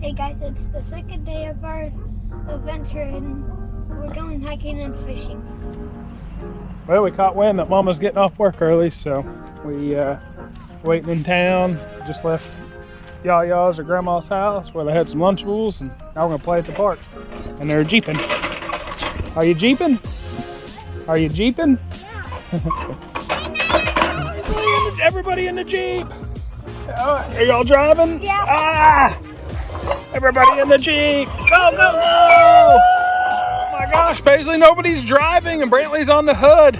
Hey guys, it's the second day of our adventure and we're going hiking and fishing. Well, we caught wind that Mama's getting off work early, so we waiting in town. Just left Yaya's or Grandma's house where they had some Lunchables, and now we're gonna play at the park. And they're jeeping. Are you jeeping? Are you jeeping? Yeah. Everybody in the Jeep. Are y'all driving? Yeah. Ah! Everybody in the Jeep. Go, go, go! Oh my gosh, Paisley, nobody's driving and Brantley's on the hood.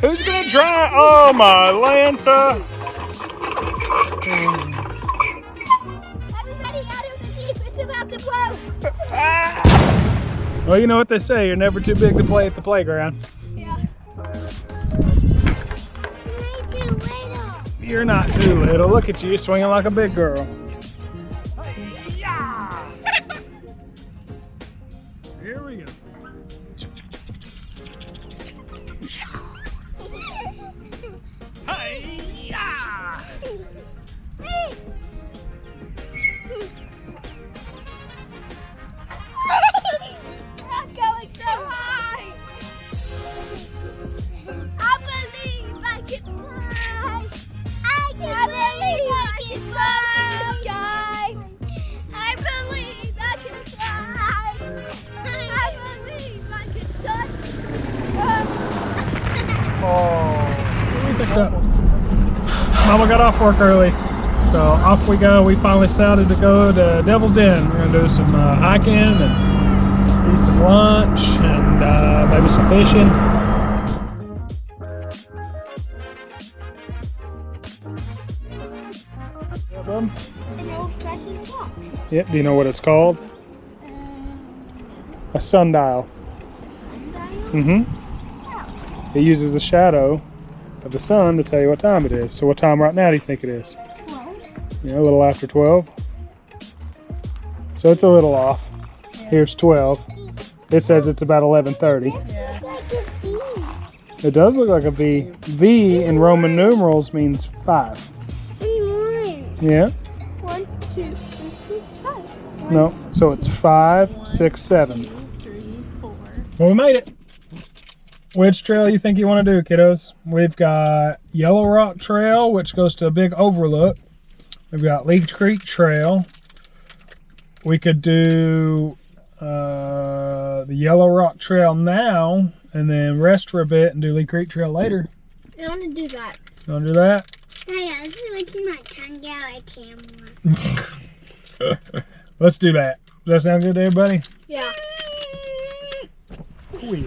Who's gonna drive? Oh my Lanta. Everybody out of the Jeep, it's about to blow. Ah! Well, you know what they say, you're never too big to play at the playground. Yeah. You're not too little. Look at you swinging like a big girl. Here we go. Hi-ya! I'm going so high. I believe I can fly. I believe I can fly to the sky. I believe I can fly. I believe I can touch. Mama got off work early, so off we go. We finally decided to go to Devil's Den. We're gonna do some hiking and eat some lunch and maybe some fishing. Yeah, bub? An old-fashioned clock. Yep. Do you know what it's called? A sundial. Sundial? It uses the shadow of the sun to tell you what time it is. So what time right now do you think it is? 12. Yeah, a little after 12. So it's a little off. Here's 12. It says it's about 11:30. This looks like a V. It does look like a V. V in Roman numerals means 5. And 1. Yeah? 1, 2, 3, 5. No. So it's 5, 6, 7. 2, 3, 4. Well, we made it. Which trail you think you want to do, kiddos? We've got Yellow Rock Trail, which goes to a big overlook. We've got Leaf Creek Trail. We could do the Yellow Rock Trail now and then rest for a bit and do Leaf Creek Trail later. I want to do that. You want to do that? Hey, I was making my tongue out a camera. Let's do that. Does that sound good to everybody? Yeah. Oh, yeah.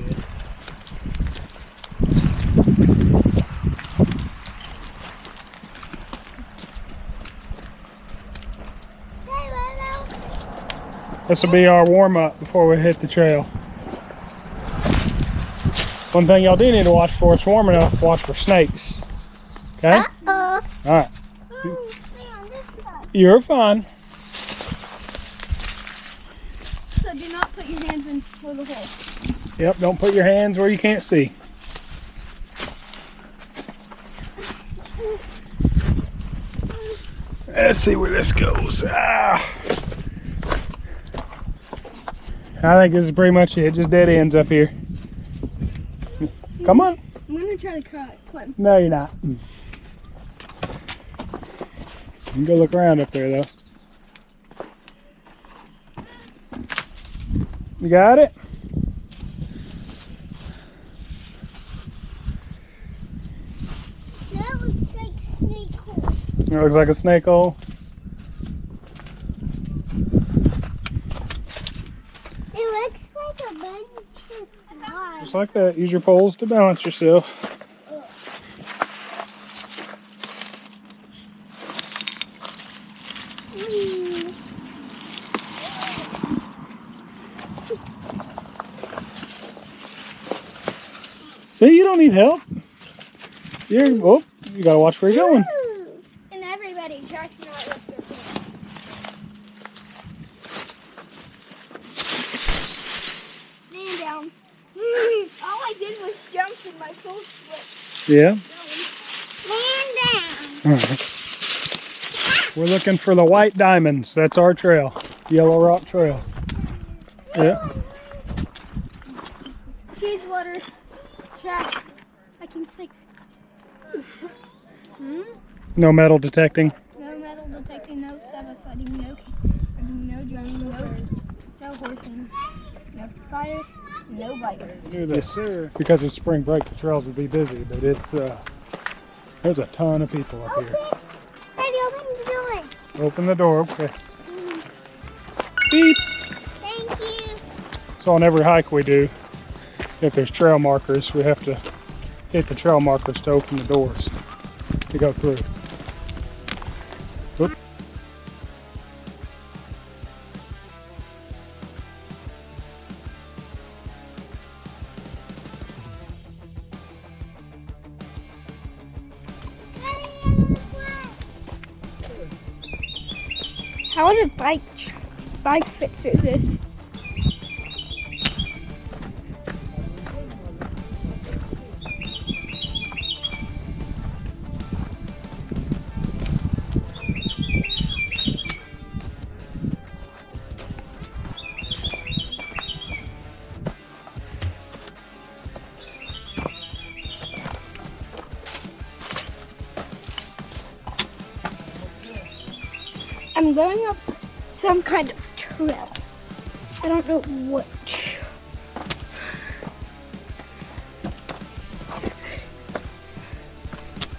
This will be our warm-up before we hit the trail. One thing y'all do need to watch for, it's warm enough, watch for snakes. Okay? Uh-oh. All right. Oh, stay on this side. You're fine. So do not put your hands in for the hole. Yep, don't put your hands where you can't see. Let's see where this goes. I think this is pretty much it. Just dead ends up here. Come on. I'm going to try to climb. No, you're not. You can go look around up there, though. You got it? That looks like a snake hole. It looks like a snake hole. It looks like a bench of slides. Just like that. Use your poles to balance yourself. See, you don't need help. You gotta watch where you're going. And everybody tries to not lift their pants. Stand down. All I did was jump and my full split. Yeah. Stand down. All right. We're looking for the white diamonds. That's our trail. Yellow Rock Trail. Yeah. Cheese water. Track. Hiking 6. No metal detecting. No metal detecting, no sledding, no driving, no horsing, no fires, no bikers. Yes, sir. Because it's spring break, the trails would be busy, but it's there's a ton of people up here. Daddy, open the door. Open the door, okay. Beep. Thank you. So on every hike we do, if there's trail markers, we have to hit the trail markers to open the doors to go through. Oop. How would a bike fit through this? I'm going up some kind of trail. I don't know which.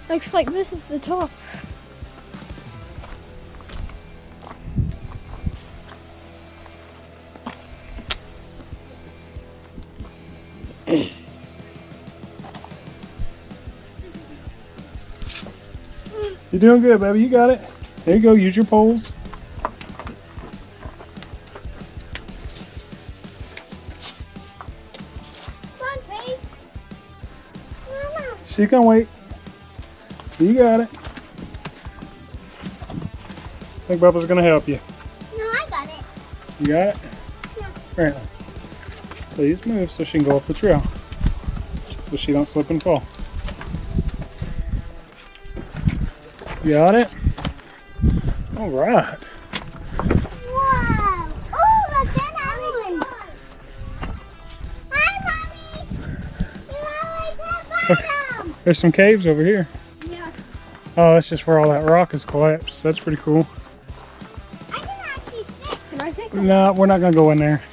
Looks like this is the top. You're doing good, baby. You got it. There you go. Use your poles. Come on, Paige. Mama. She can wait. You got it. I think Bubba's gonna help you. No, I got it. You got it? Yeah. Right. Please move so she can go up the trail. So she don't slip and fall. You got it? All right. Wow. Oh, look at that one. Hi, Mommy. You always have bottom. There's some caves over here. Yeah. Oh, that's just where all that rock is collapsed. That's pretty cool. I can actually fit. Can I take them? No, we're not gonna go in there.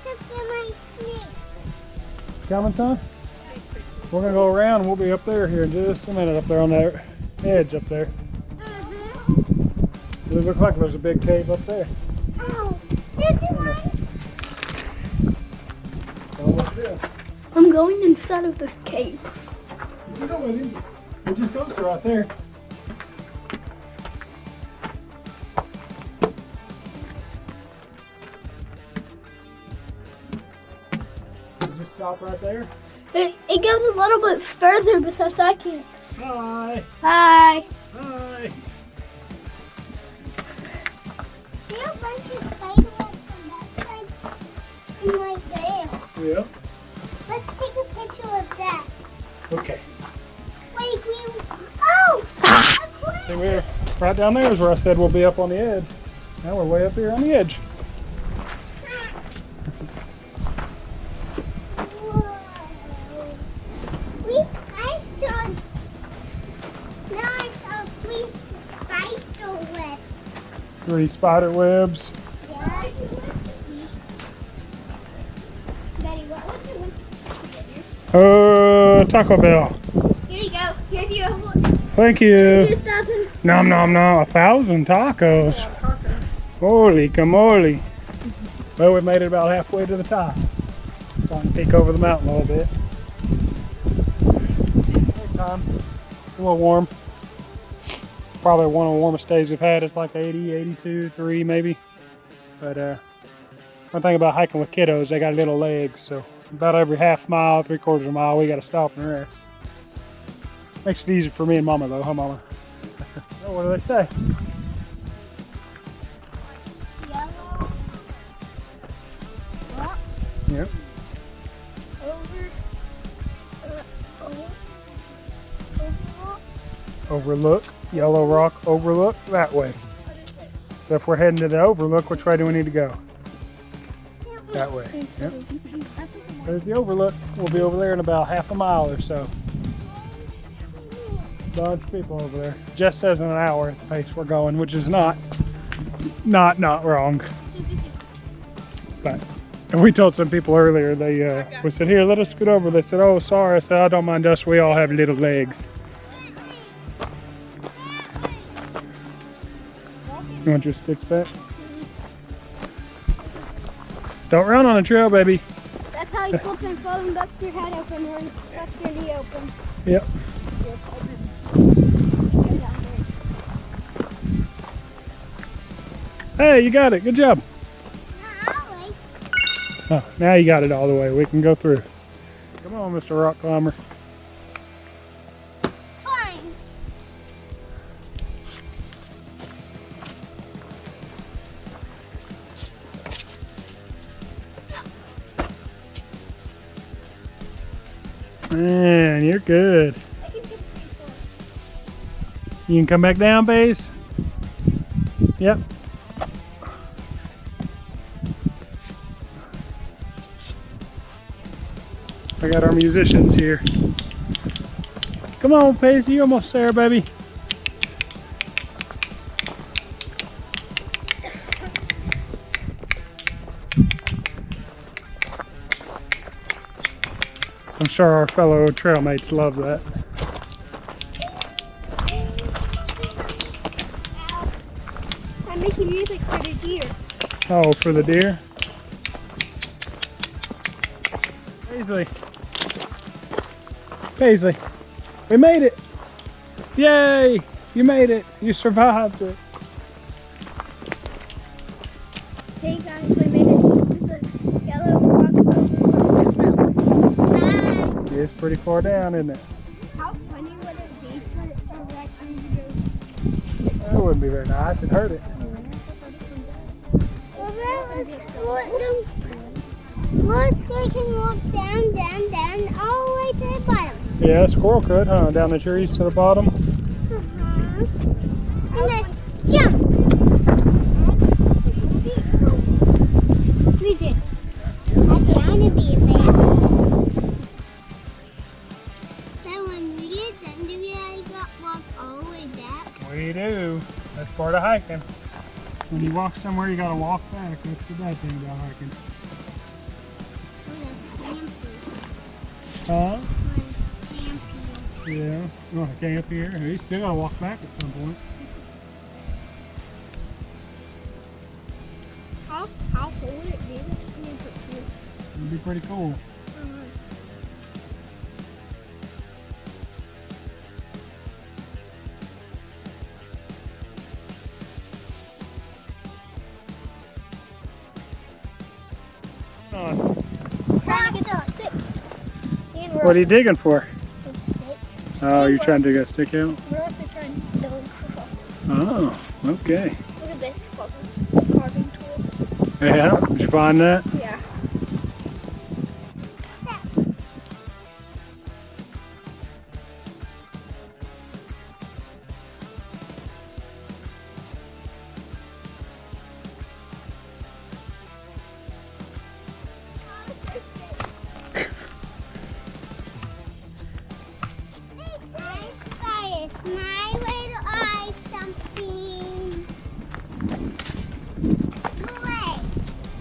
Because they're my snake. Coming, son? We're gonna go around and we'll be up there here in just a minute, up there on that edge up there. It looks like there's a big cave up there. Oh, this is one. So what's this? I'm going inside of this cave. You know what it is? It just goes right there. You just stop right there. It goes a little bit further, besides I can't. Hi. Hi. Hi. See a bunch of spider webs on that side and right there. Yeah. Let's take a picture of that. Okay. Wait, oh! A See, cliff! we're right down there is where I said we'll be up on the edge. Now we're way up here on the edge. I saw 3 spider webs. 3 spider webs. Yeah. Daddy, what was it? Taco Bell. Here you go. Here's your Thank you. 2,000. Nom nom nom. 1,000 tacos. Holy camole. Well, we made it about halfway to the top. So I can peek over the mountain a little bit. Hey, Tom. A little warm. Probably one of the warmest days we've had. It's like 80, 82, 3 maybe. But one thing about hiking with kiddos, they got little legs. So about every half mile, 3/4 of a mile, we got to stop and rest. Makes it easy for me and Mama though, huh, Mama? Oh, what do they say? Yellow. Rock. Yep. Overlook. Overlook. Yellow Rock Overlook that way. So if we're heading to the overlook, which way do we need to go? That way. Yep. There's the overlook. We'll be over there in about half a mile or so. Bunch of people over there. Jess says in an hour at the pace we're going, which is not wrong. But we told some people earlier, we said, here, let us scoot over. They said, oh, sorry. I said, I don't mind us. We all have little legs. You want your sticks back? Don't run on the trail, baby. That's how you slip and fall and bust your head open or bust your knee open. Yep. Hey, you got it. Good job. Oh, now you got it all the way. We can go through. Come on, Mr. Rock Climber. Fine. Man, you're good. You can come back down, Baze? Yep. I got our musicians here. Come on, Paisley, you almost there, baby. I'm sure our fellow trail mates love that. I'm making music for the deer. Oh, for the deer? Paisley. Paisley, we made it. Yay, you made it. You survived it. Hey guys, we made it to the yellow rock overlook. It's pretty far down, isn't it? How funny would it be for it to right under the... That wouldn't be very nice. It hurt it. Well, that was we can walk down, all the way to the bottom. Yeah, a squirrel could, huh? Down the trees to the bottom. And let's jump. We did. Actually, I want to be a bear. Then when we get done, do we have to walk all the way back? We do. That's part of hiking. When you walk somewhere, you gotta walk back. That's the bad thing about hiking. Huh? Yeah. You want to camp here? You still gotta walk back at some point. How cool would it be? It'd be pretty cool. What are you digging for? Oh, you're trying to dig a stick out? We're also trying to build fossils. Oh, okay. Look at this carving tool. Yeah, did you find that? Yeah. My little eye something. Away.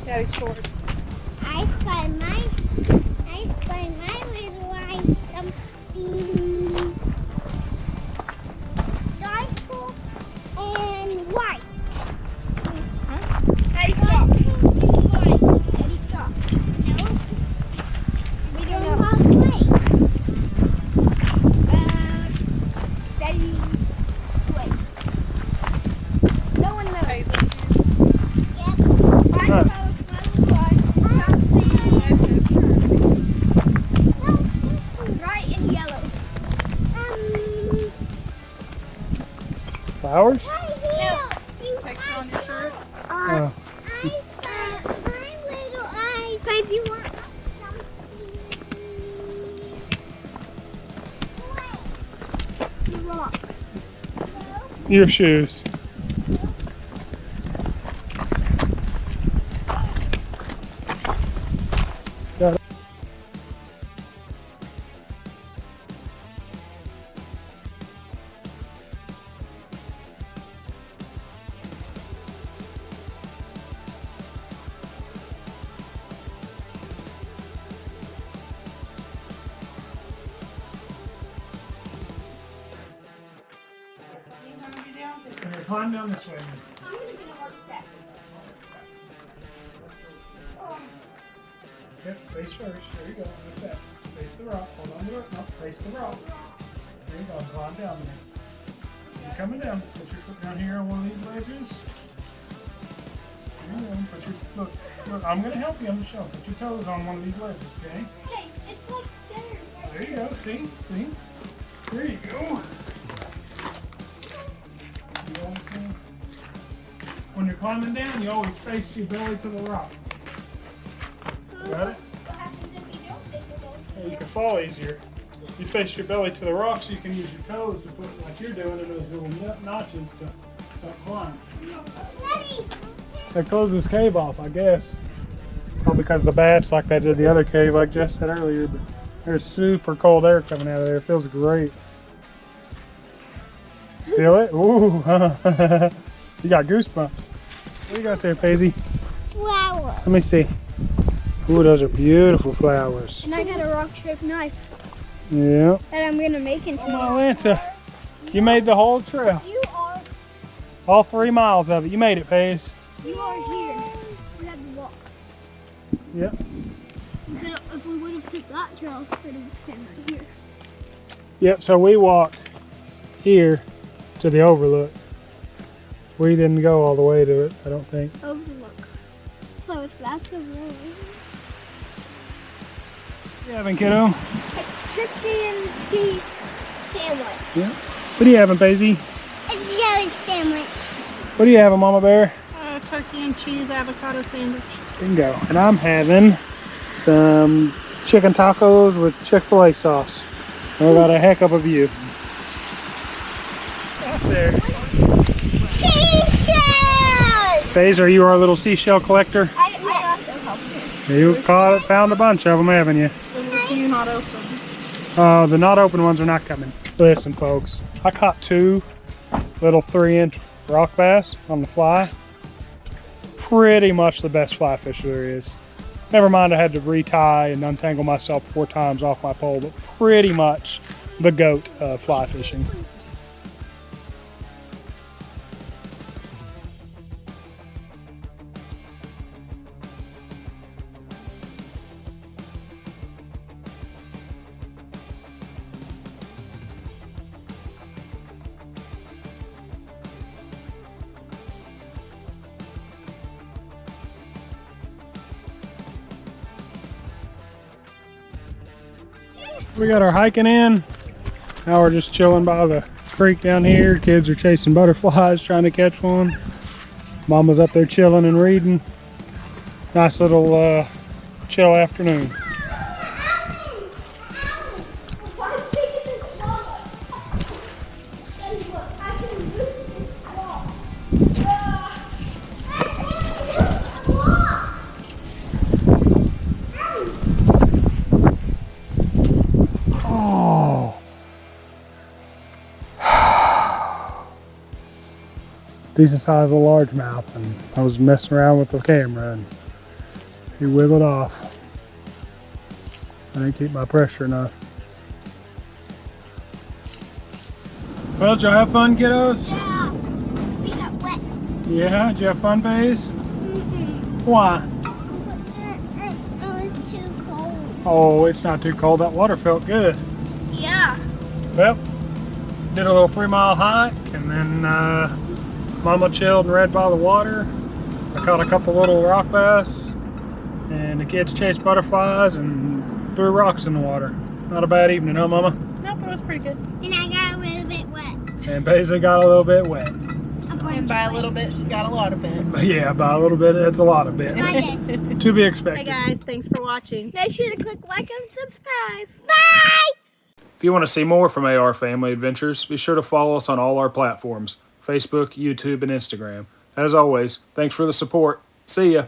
Daddy shorts. I spy my little eye something. Dark purple and white. Huh? Daddy socks. White. Daddy socks. No. We don't know how to play. Daddy. Wait. No one knows. Yep. Huh. Right in yellow. Flowers? Right here. Picture on your shirt. Oh. I spot my little eyes. So if you want something. Rocks. Your shoes. climb down this way. Yep, face first. There you go. Like that. Face the rock. Hold on to it. No, face the rock. There you go. Climb down there. You're coming down. Put your foot down here on one of these ledges. There you go. Put your look. I'm gonna help you on the show. Put your toes on one of these ledges, okay? Hey, it's like stairs. There you go. See? See? There you go. You always see? When you're climbing down, you always face your belly to the rock. Got it? What happens if you don't face the belly? Yeah, you can fall easier. You face your belly to the rock so you can use your toes to put, like you're doing, in those little notches to climb. Ready? They closed this cave off, I guess. Probably because of the bats, like they did the other cave, like Jess said earlier. But there's super cold air coming out of there. It feels great. Feel it? Ooh. You got goosebumps. What do you got there, Paisy? Flower. Let me see. Ooh, those are beautiful flowers. And I got a rock-shaped knife Yeah. that I'm gonna make into. Oh, my Lanta. You made the whole trail. You are. All 3 miles of it. You made it, Paige. You are here. We have to walk. Yep. If we would have taken that trail, we would have been right here. Yep, so we walked here to the overlook. We didn't go all the way to it, I don't think. Overlook. So it's that the road. You having, kiddo? Turkey and cheese sandwich. Yeah. What are you having, Paisy? A jelly sandwich. What are you having, Mama Bear? Turkey and cheese avocado sandwich. Bingo. And I'm having some chicken tacos with Chick-fil-A sauce. We got a heck of a view. Up there. Seashells! Paige, are you our little seashell collector? I also helped you. You found a bunch of them, haven't you? There's a few not open. The not open ones are not coming. Listen, folks, I caught 2 little 3-inch rock bass on the fly. Pretty much the best fly fish there is. Never mind, I had to retie and untangle myself 4 times off my pole, but pretty much the goat of fly fishing. We got our hiking in. Now we're just chilling by the creek down here. Kids are chasing butterflies, trying to catch one. Mama's up there chilling and reading. Nice little chill afternoon. Decent size of largemouth, and I was messing around with the camera and he wiggled off. I didn't keep my pressure enough. Well, did y'all have fun, kiddos? Yeah. We got wet. Yeah, did you have fun, Baze? Why? It was too cold. Oh, it's not too cold. That water felt good. Yeah. Well, did a little 3-mile hike, and then Mama chilled and read by the water. I caught a couple little rock bass, and the kids chased butterflies and threw rocks in the water. Not a bad evening, huh, Mama? Nope, it was pretty good. And I got a little bit wet. And Paisley got a little bit wet. And by a little bit, she got a lot of it. But yeah, by a little bit, it's a lot of bit. To be Hey expected. guys, thanks for watching. Make sure to click like and subscribe. Bye! If you want to see more from AR Family Adventures, be sure to follow us on all our platforms: Facebook, YouTube, and Instagram. As always, thanks for the support. See ya.